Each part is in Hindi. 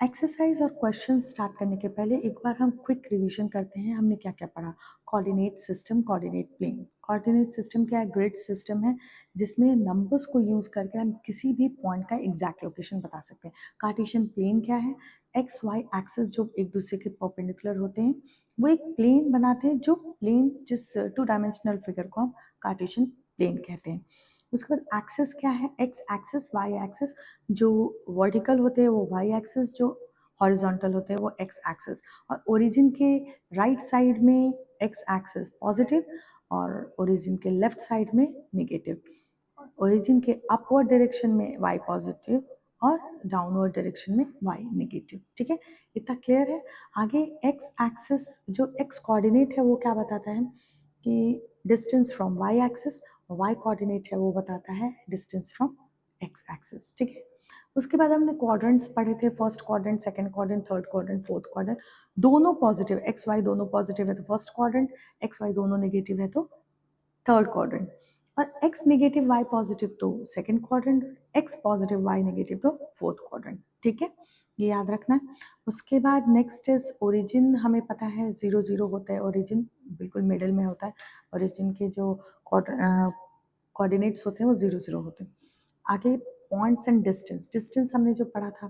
एक्सरसाइज और क्वेश्चन स्टार्ट करने के पहले एक बार हम क्विक रिवीजन करते हैं। हमने क्या क्या पढ़ा? Coordinate system, coordinate plane. Coordinate system क्या है? ग्रिड सिस्टम है जिसमें नंबर्स को यूज करके हम किसी भी पॉइंट का एग्जैक्ट लोकेशन बता सकते हैं। कार्टेशियन प्लेन क्या है? एक्स वाई एक्सिस जो एक दूसरे के परपेंडिकुलर होते हैं वो एक प्लेन बनाते हैं, जो प्लेन जिस टू डायमेंशनल फिगर को हम कार्टेशियन प्लेन कहते हैं। उसके बाद एक्सिस क्या है? X axis, Y axis. जो वर्टिकल होते हैं वो वाई एक्सिस, जो हॉरिजॉन्टल होते हैं वो एक्स एक्सिस। और ओरिजिन के राइट साइड में एक्स एक्सिस पॉजिटिव और ओरिजिन के लेफ्ट साइड में नेगेटिव। ओरिजिन के अपवर्ड डायरेक्शन में वाई पॉजिटिव और डाउनवर्ड डायरेक्शन में वाई नेगेटिव। ठीक है, इतना क्लियर है। आगे एक्स एक्सिस जो एक्स कोऑर्डिनेट है वो क्या बताता है कि distance from Y axis, Y coordinate है वो बताता है डिस्टेंस फ्रॉम एक्स एक्सिस। ठीक है, उसके बाद हमने क्वाड्रेंट्स पढ़े थे। First quadrant, second quadrant, third quadrant, fourth quadrant. दोनों पॉजिटिव, एक्स वाई दोनों पॉजिटिव है तो फर्स्ट क्वाड्रेंट, एक्स वाई दोनों नेगेटिव है तो थर्ड क्वाड्रेंट, और एक्स नेगेटिव वाई पॉजिटिव तो second quadrant, X positive Y negative तो फोर्थ क्वाड्रेंट। ठीक है, ये याद रखना है। उसके बाद नेक्स्ट इज ओरिजिन। हमें पता है 0 0 होता है, ओरिजिन बिल्कुल मिडिल में होता है। ओरिजिन के जो कोऑर्डिनेट्स होते हैं वो 0 0 होते हैं। आगे पॉइंट्स एंड डिस्टेंस। डिस्टेंस हमने जो पढ़ा था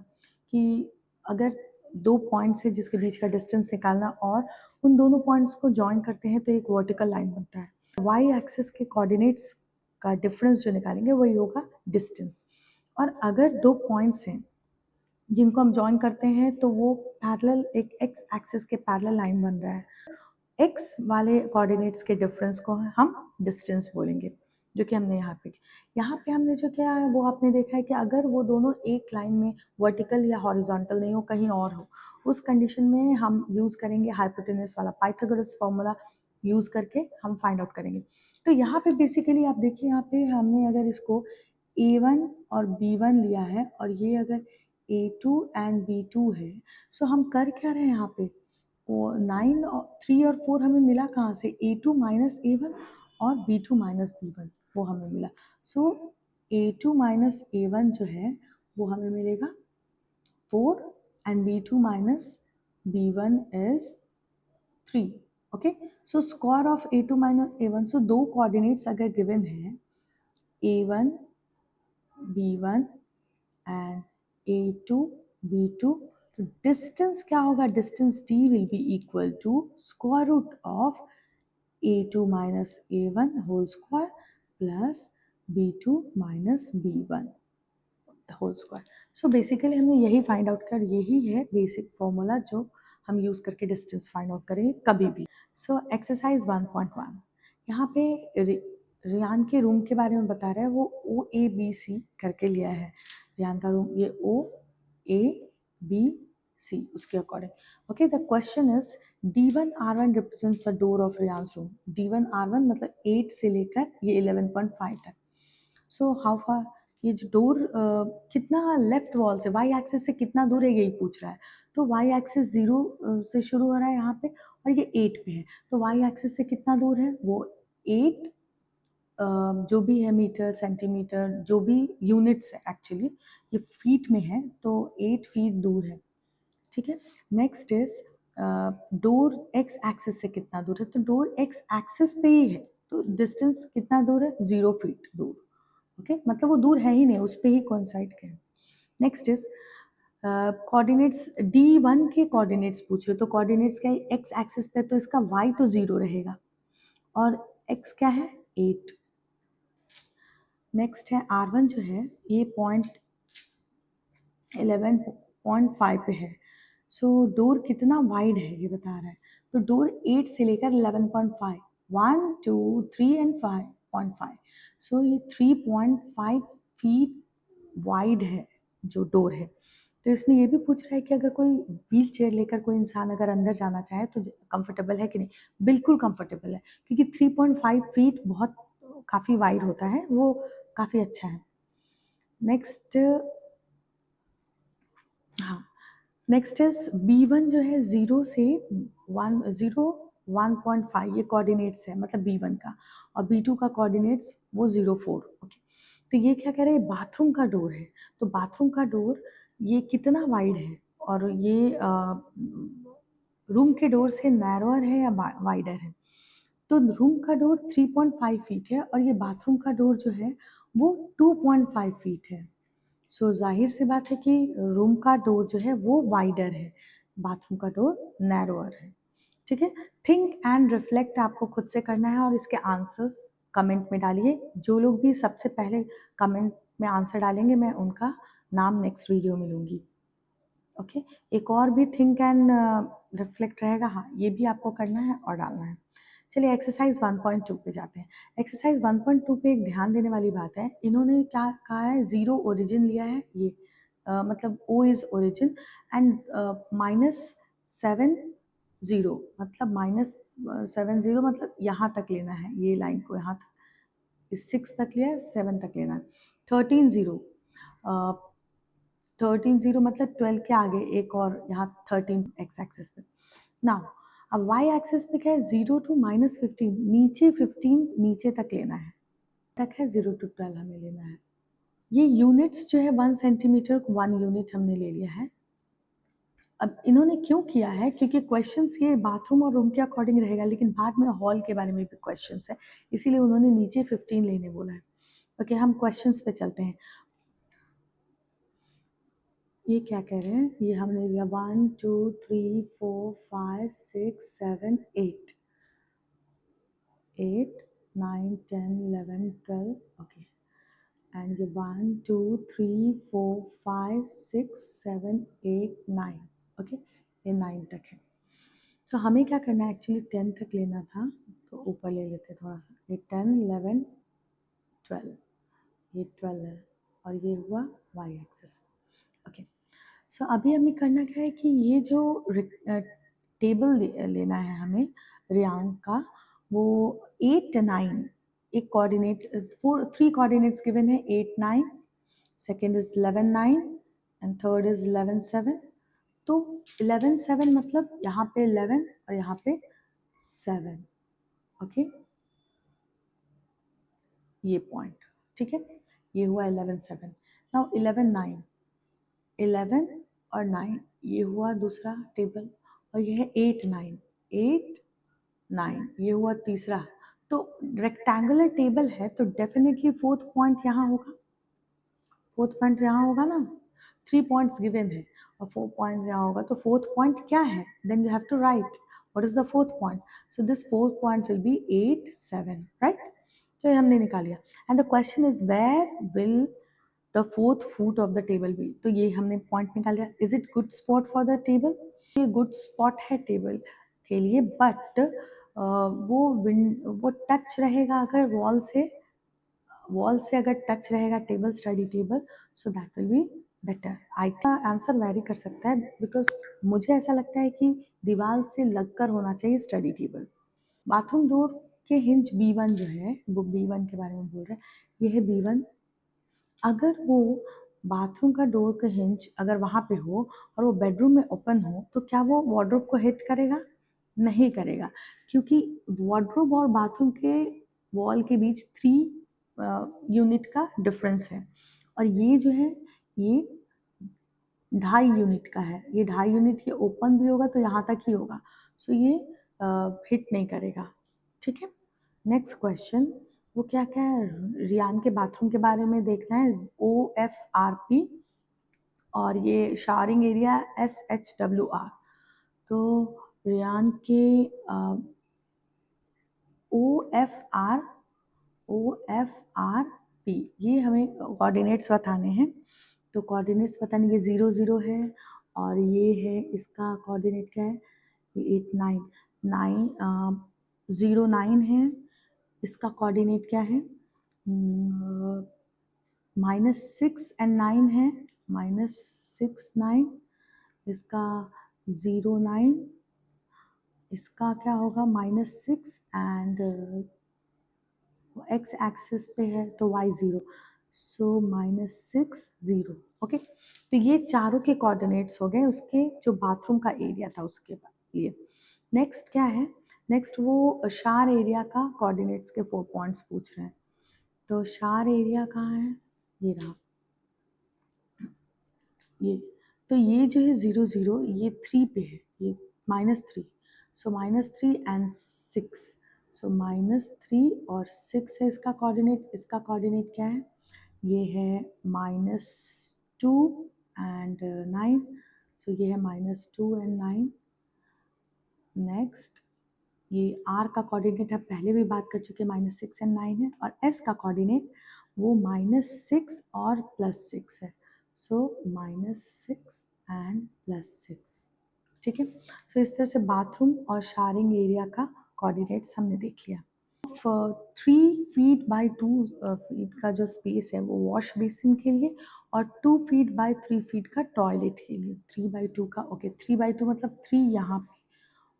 कि अगर दो पॉइंट्स है जिसके बीच का डिस्टेंस निकालना और उन दोनों पॉइंट्स को ज्वाइन करते हैं तो एक वर्टिकल लाइन बनता है। वाई एक्सिस के कोऑर्डिनेट्स का डिफरेंस जो निकालेंगे वही होगा डिस्टेंस। और अगर दो पॉइंट्स हैं जिनको हम ज्वाइन करते हैं तो वो पैरेलल, एक एक्स एक्सिस के पैरेलल लाइन बन रहा है। एक्स वाले कोऑर्डिनेट्स के डिफरेंस को हम डिस्टेंस बोलेंगे, जो कि हमने यहाँ पे हमने जो किया है वो आपने देखा है कि अगर वो दोनों एक लाइन में वर्टिकल या हॉरिजॉन्टल नहीं हो, कहीं और हो, उस कंडीशन में हम यूज करेंगे हाइपोटेन्यूस वाला पाइथागोरस फॉर्मूला यूज करके हम फाइंड आउट करेंगे। तो यहाँ पे बेसिकली आप देखिए, यहाँ पे हमने अगर इसको A1 और B1 लिया है और ये अगर A2 एंड B2 है, सो हम कर क्या रहे हैं यहाँ पे? वो 9 और 3 और 4 हमें मिला कहाँ से? A2 माइनस A1 और B2 माइनस B1 वो हमें मिला। सो A2 माइनस A1 जो है वो हमें मिलेगा 4 and B2 minus B1 is 3। Okay, so square of A2 minus A1। सो दो कोऑर्डिनेट्स अगर गिवन है A1 B1 and A2 B2, तो डिस्टेंस क्या होगा? Distance D will be equal to square root of A2 minus A1 whole square plus B2 minus B1 whole square. So basically हमने यही फाइंड आउट कर, यही है बेसिक फॉर्मूला जो हम यूज करके डिस्टेंस फाइंड आउट करेंगे कभी भी। सो एक्सरसाइज 1.1 यहाँ पे रियान के रूम के बारे में बता रहा है। वो OABC करके लिया है रियान का रूम, ये OABC उसके according. Okay, the question is D1 R1 represents the door of Ryan's room. D1 R1 मतलब 8 से लेकर ये 11.5 तक। सो हाउ फार, ये जो डोर कितना लेफ्ट वॉल से, वाई एक्सिस से कितना दूर है यही पूछ रहा है। तो वाई एक्सिस 0 से शुरू हो रहा है यहाँ पे और ये 8 पे है, तो वाई एक्सिस से कितना दूर है? वो 8 जो भी है, मीटर सेंटीमीटर जो भी यूनिट्स है, एक्चुअली ये फीट में है तो 8 फीट दूर है। ठीक है, next is door x axis से कितना दूर है? तो डोर एक्स एक्सिस पे ही है तो डिस्टेंस कितना दूर है? 0 फीट दूर। ओके, मतलब वो दूर है ही नहीं, उस पर ही कॉन्साइड के। Next is coordinates. D1 के कोऑर्डिनेट्स पूछ रहे हो तो कोऑर्डिनेट्स क्या है? एक्स एक्सिस पे तो इसका y तो 0 रहेगा और x क्या है? 8। नेक्स्ट है R1 जो है ये पॉइंट 11.5 पे है। सो डोर कितना वाइड है ये बता रहा है, तो डोर 8 से लेकर 11.5, 1 2 3 एंड 5.5। सो ये 3.5 फीट वाइड है जो डोर है। तो इसमें ये भी पूछ रहा है कि अगर कोई व्हील चेयर लेकर कोई इंसान अगर अंदर जाना चाहे तो कंफर्टेबल है कि नहीं? बिल्कुल कंफर्टेबल है, क्योंकि 3.5 फीट बहुत काफ़ी वाइड होता है, वो काफ़ी अच्छा है। नेक्स्ट, हाँ, नेक्स्ट इज B1 जो है 0 से 1.5 ये कोऑर्डिनेट्स है, मतलब B1 का, और B2 का कोऑर्डिनेट्स वो 0.4। ओके, तो ये क्या कह रहे हैं? बाथरूम का डोर है, तो बाथरूम का डोर ये कितना वाइड है? और ये रूम के डोर से नैरोअर है या वाइडर है। तो रूम का डोर 3.5 फीट है और ये बाथरूम का डोर जो है वो 2.5 फीट है। सो जाहिर सी बात है कि रूम का डोर जो है वो वाइडर है, बाथरूम का डोर नैरोअर है। ठीक है, थिंक एंड रिफ्लेक्ट आपको खुद से करना है और इसके आंसर्स कमेंट में डालिए। जो लोग भी सबसे पहले कमेंट में आंसर डालेंगे मैं उनका नाम नेक्स्ट वीडियो में लूँगी। ओके, एक और भी थिंक एंड रिफ्लेक्ट रहेगा, हाँ ये भी आपको करना है और डालना है। चलिए एक्सरसाइज 1.2 पे जाते हैं। एक्सरसाइज 1.2 पे एक ध्यान देने वाली बात है, इन्होंने क्या कहा है, जीरो ओरिजिन लिया है ये, मतलब ओ इज ओरिजिन एंड -7 0 मतलब -7 0 मतलब यहाँ तक लेना है, ये लाइन को यहाँ तक, 6 तक लिया है, 7 तक लेना है। 13 0 13 0 मतलब 12 के आगे एक और यहाँ 13 एक्स एक्सिस पे। ना अब वाई एक्सिस पे क्या है, 0 to -15, नीचे 15 नीचे तक लेना है, तक है 0 to 12 हमें लेना है। ये यूनिट्स जो है 1 सेंटीमीटर को 1 यूनिट हमने ले लिया है। अब इन्होंने क्यों किया है, क्योंकि क्वेश्चंस ये बाथरूम और रूम के अकॉर्डिंग रहेगा, लेकिन बाद में हॉल के बारे में भी क्वेश्चंस है, इसीलिए उन्होंने नीचे 15 लेने बोला है। ओके, हम क्वेश्चंस पे चलते हैं। ये क्या कह रहे हैं, ये हमने लिया 1 2 3 4 5 6 7 8 8 9 10 11 12, ओके, एंड ये 1 2 3 4 5 6 7 8 9, ओके, ये 9 तक है। तो हमें क्या करना है, एक्चुअली 10 तक लेना था, तो ऊपर ले लेते थोड़ा सा, ये 10 11 12, ये 12 है और ये हुआ वाई एक्सिस। ओके, सो अभी हमें करना क्या है कि ये जो टेबल लेना है हमें रियान का, वो 8 9, एक कोऑर्डिनेट, 3 कोऑर्डिनेट्स गिवन है, 8 9, second is 11 9 and third is 11 7। तो 11 7 मतलब यहाँ पे 11 और यहाँ पे 7, ओके, ये पॉइंट, ठीक है, ये हुआ 11 7। नाउ 11 9, 11 और 9, ये हुआ दूसरा टेबल, और ये है 8 9, 8 9, ये हुआ तीसरा। तो रेक्टेंगुलर टेबल है तो डेफिनेटली फोर्थ पॉइंट यहाँ होगा, फोर्थ पॉइंट यहाँ होगा ना, 3 पॉइंट्स गिवन है और 4 पॉइंट्स यहाँ होगा, तो फोर्थ पॉइंट क्या है, then you have to write what is the fourth point. So this fourth point will be 8 7, right. तो ये हमने निकाल लिया and the question is where will the fourth foot of the table be. तो ये हमने पॉइंट निकाल लिया, is it good spot for the table, ये गुड स्पॉट है टेबल के लिए, बट वो टच रहेगा अगर वॉल से अगर टच रहेगा table, study table, so that will be better. I think answer very कर सकता है, बिकॉज मुझे ऐसा लगता है कि दीवार से लगकर होना चाहिए स्टडी टेबल। बाथरूम डोर के हिंज B1 जो है, वो B1 के बारे में बोल रहे हैं, ये है B1। अगर वो बाथरूम का डोर का हिंज अगर वहाँ पे हो और वो बेडरूम में ओपन हो, तो क्या वो वार्डरोब को हिट करेगा, नहीं करेगा, क्योंकि वार्डरोब और बाथरूम के वॉल के बीच 3 यूनिट का डिफरेंस है, और ये जो है ये 2.5 यूनिट का है, ये 2.5 यूनिट, ये ओपन भी होगा तो यहाँ तक ही होगा, सो ये हिट नहीं करेगा, ठीक है। नेक्स्ट क्वेश्चन, वो क्या क्या है, रियान के बाथरूम के बारे में देखना है, OFRP, और ये शावरिंग एरिया SHWR। तो रियान के OFRP, ये हमें कोऑर्डिनेट्स बताने हैं। तो कोऑर्डिनेट्स बताने, ये 0 0 है और ये है इसका कोऑर्डिनेट क्या है, ये 8 9 9 0 9 है, इसका कोऑर्डिनेट क्या है, -6 एंड 9 है, -6 9, इसका 0 9, इसका क्या होगा, -6 एंड एक्स एक्सिस पे है तो y 0, सो -6 0, ओके। तो ये चारों के कोऑर्डिनेट्स हो गए उसके जो बाथरूम का एरिया था उसके लिए। नेक्स्ट क्या है, नेक्स्ट वो शार एरिया का कोऑर्डिनेट्स के 4 पॉइंट्स पूछ रहे हैं। तो शार एरिया कहाँ है, ये रहा, ये तो ये जो है 0 0 ये 3 पे है, ये -3, सो -3 एंड 6, सो -3 और 6 है इसका कोऑर्डिनेट। इसका कोऑर्डिनेट क्या है? ये है -2 एंड 9, सो ये है -2 एंड 9। नेक्स्ट ये r का कोऑर्डिनेट हम पहले भी बात कर चुके हैं, -6 एंड 9 है, और s का कोऑर्डिनेट वो -6 और +6 है, सो -6 एंड +6। ठीक है, सो इस तरह से बाथरूम और शावरिंग एरिया का कोऑर्डिनेट्स हमने देख लिया। 3 फीट बाई 2 फीट का जो स्पेस है वो वॉश बेसिन के लिए, और 2 फीट बाई 3 फीट का टॉयलेट के लिए। 3/2 का, ओके, 3/2 मतलब 3 यहाँ पे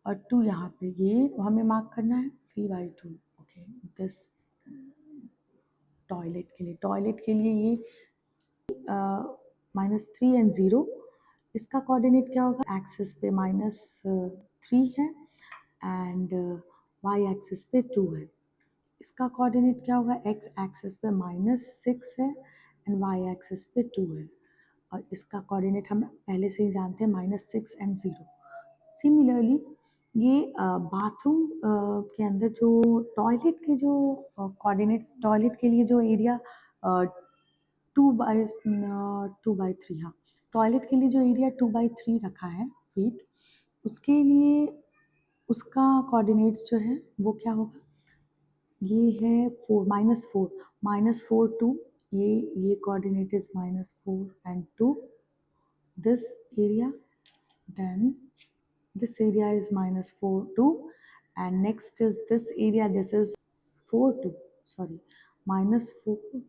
और 2 यहाँ पे, ये हमें मार्क करना है 3/2। ओके, दिस टॉयलेट के लिए ये -3 एंड 0। इसका कोऑर्डिनेट क्या होगा? एक्सिस पे -3 है एंड वाई एक्सिस पे 2 है। इसका कोऑर्डिनेट क्या होगा? एक्स एक्सिस पे -6 है एंड वाई एक्सिस पे 2 है, और इसका कोऑर्डिनेट हम पहले से ही जानते हैं -6 एंड 0। सिमिलरली ये बाथरूम के अंदर जो टॉयलेट के जो कोऑर्डिनेट्स, टॉयलेट के लिए जो एरिया 2/3, हाँ, टॉयलेट के लिए जो एरिया 2/3 रखा है फीट, उसके लिए उसका कोऑर्डिनेट्स जो है वो क्या होगा? ये है 4 -4 2, ये coordinate is -4 and 2, this area, then this area is -4 2, and next is this area, this is 4 2, sorry, -4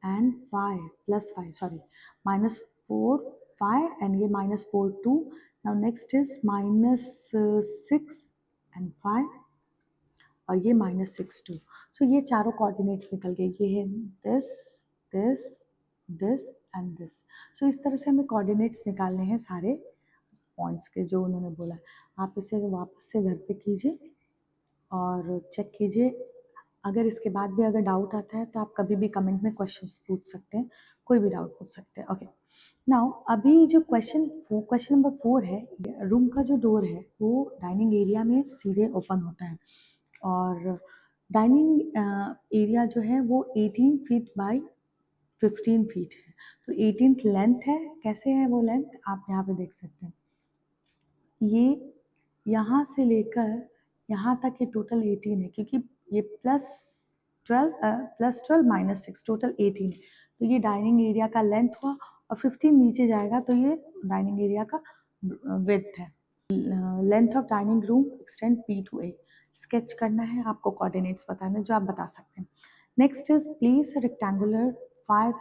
and 5 plus 5, sorry, -4 5 and ये -4 2। now next is -6 and 5 और ये -6 2। सो ये चारों कोऑर्डिनेट्स निकल गए, ये है this this this and this. So इस तरह से हमें कोऑर्डिनेट्स निकालने हैं सारे पॉइंट्स के जो उन्होंने बोला है। आप इसे वापस से घर पे कीजिए और चेक कीजिए। अगर इसके बाद भी अगर डाउट आता है तो आप कभी भी कमेंट में क्वेश्चंस पूछ सकते हैं, कोई भी डाउट पूछ सकते हैं। ओके, नाउ अभी जो क्वेश्चन नंबर 4 है, रूम का जो डोर है वो डाइनिंग एरिया में सीधे ओपन होता है, और डाइनिंग एरिया जो है वो 18 फीट बाई 15 फीट है। तो 18th लेंथ है, कैसे है वो लेंथ आप यहाँ पे देख सकते हैं। ये यहाँ से लेकर यहाँ तक ये टोटल 18 है, क्योंकि ये +12 -6 टोटल 18 है। तो ये डाइनिंग एरिया का लेंथ हुआ, और 15 नीचे जाएगा तो ये डाइनिंग एरिया का विड्थ है। Length of dining room extend P to A sketch करना है, आपको कोऑर्डिनेट्स बताने जो आप बता सकते हैं। Next is place rectangular 5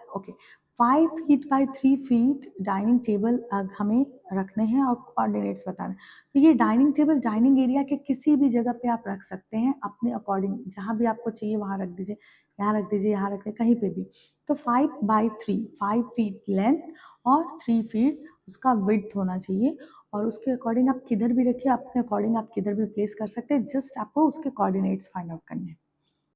feet by 3 feet dining table हमें रखने हैं और कोऑर्डिनेट्स बताना है। तो ये डाइनिंग टेबल डाइनिंग एरिया के किसी भी जगह पे आप रख सकते हैं अपने अकॉर्डिंग, जहाँ भी आपको चाहिए वहाँ रख दीजिए, यहाँ रख दीजिए, यहाँ रख दीजिए, कहीं पे भी। तो 5 फीट लेंथ और 3 फीट उसका विड्थ होना चाहिए, और उसके अकॉर्डिंग आप किधर भी रखिए, अपने अकॉर्डिंग आप किधर भी प्लेस कर सकते हैं, जस्ट आपको उसके कोऑर्डिनेट्स फाइंड आउट करने हैं।